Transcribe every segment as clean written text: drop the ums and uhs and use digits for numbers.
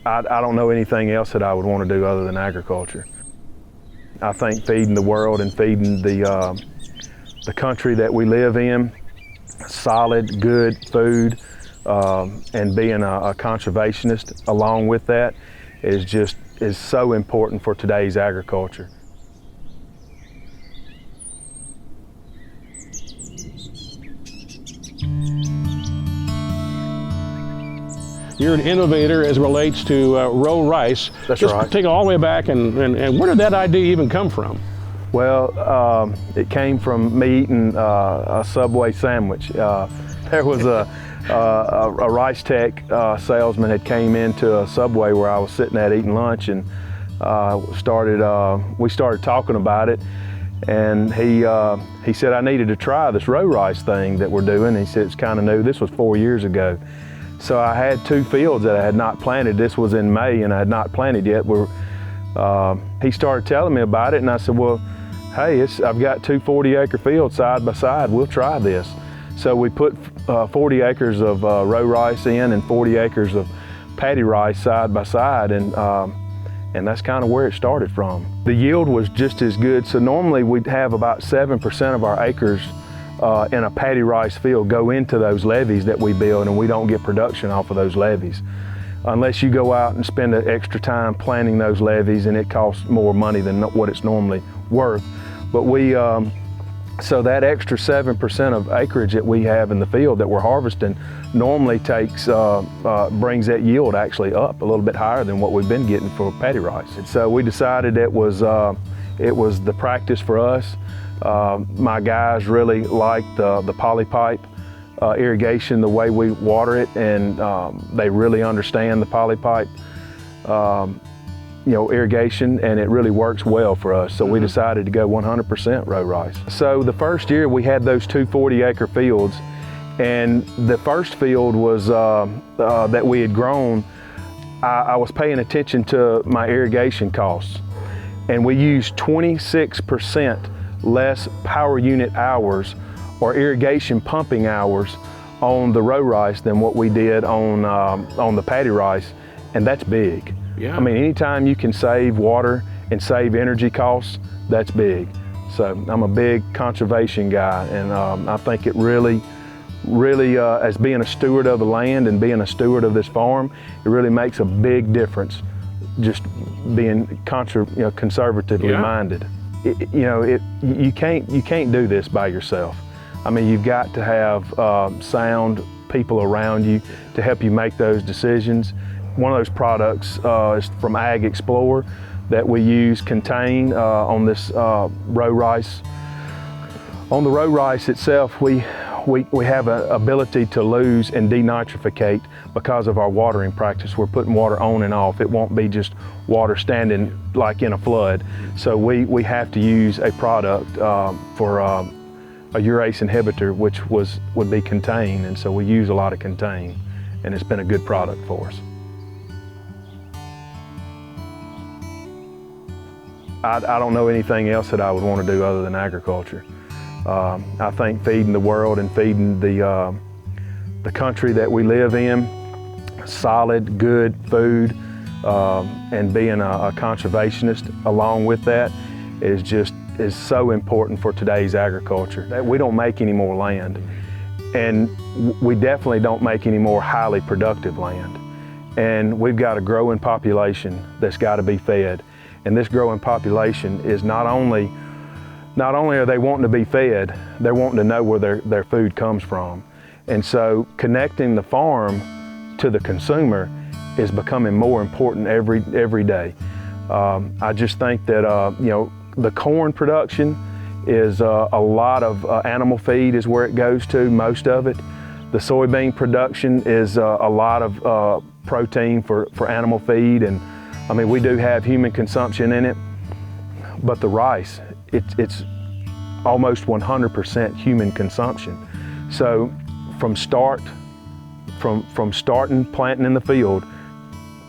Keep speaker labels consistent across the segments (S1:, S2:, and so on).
S1: I don't know anything else that I would want to do other than agriculture. I think feeding the world and feeding the country that we live in solid, good food, and being a conservationist along with that is so important for today's agriculture.
S2: You're an innovator as it relates to row rice.
S1: That's
S2: Just
S1: right.
S2: take it all the way back, and where did that idea even come from?
S1: Well, it came from me eating a Subway sandwich. There was a Rice Tech salesman had came into a Subway where I was sitting at eating lunch, and we started talking about it, and he said I needed to try this row rice thing that we're doing. He said it's kind of new. This was 4 years ago. So I had 2 fields that I had not planted. This was in May, and I had not planted yet. He started telling me about it, and I said, well, hey, I've got 2 40-acre fields side by side. We'll try this. So we put 40 acres of row rice in and 40 acres of paddy rice side by side, and that's kind of where it started from. The yield was just as good. So normally we'd have about 7% of our acres in a paddy rice field go into those levees that we build, and we don't get production off of those levees unless you go out and spend an extra time planting those levees, and it costs more money than what it's normally worth. But so that extra 7% of acreage that we have in the field that we're harvesting normally brings that yield actually up a little bit higher than what we've been getting for paddy rice. And so we decided it was the practice for us. My guys really like the polypipe irrigation, the way we water it, and they really understand the polypipe irrigation, and it really works well for us. So we decided to go 100% row rice. So the first year we had those 2 40-acre fields, and the first field was that we had grown. I was paying attention to my irrigation costs, and we used 26% less power unit hours or irrigation pumping hours on the row rice than what we did on the paddy rice, and that's big.
S2: Yeah.
S1: I mean, anytime you can save water and save energy costs, that's big. So I'm a big conservation guy, and I think it really, as being a steward of the land and being a steward of this farm, it really makes a big difference just being conservatively minded. You can't do this by yourself. I mean, you've got to have sound people around you to help you make those decisions. One of those products is from AgXplore that we use contain on this row rice. On the row rice itself, we have an ability to lose and denitrificate because of our watering practice. We're putting water on and off. It won't be just water standing like in a flood. So we have to use a product for a urease inhibitor, which would be contain, and so we use a lot of contain, and it's been a good product for us. I don't know anything else that I would want to do other than agriculture. I think feeding the world and feeding the country that we live in solid, good food, and being a conservationist along with that is so important for today's agriculture. That we don't make any more land, and we definitely don't make any more highly productive land. And we've got a growing population that's got to be fed. And this growing population is not only are they wanting to be fed, they're wanting to know where their food comes from. And so connecting the farm to the consumer is becoming more important every day. I just think that the corn production is a lot of animal feed is where it goes to, most of it. The soybean production is a lot of protein for animal feed, and I mean, we do have human consumption in it, but the rice, it's almost 100% human consumption. So from starting planting in the field,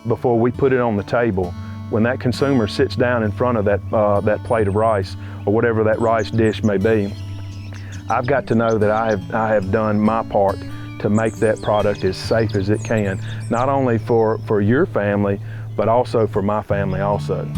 S1: before we put it on the table, when that consumer sits down in front of that plate of rice or whatever that rice dish may be, I've got to know that I have done my part to make that product as safe as it can, not only for your family, but also for my family also.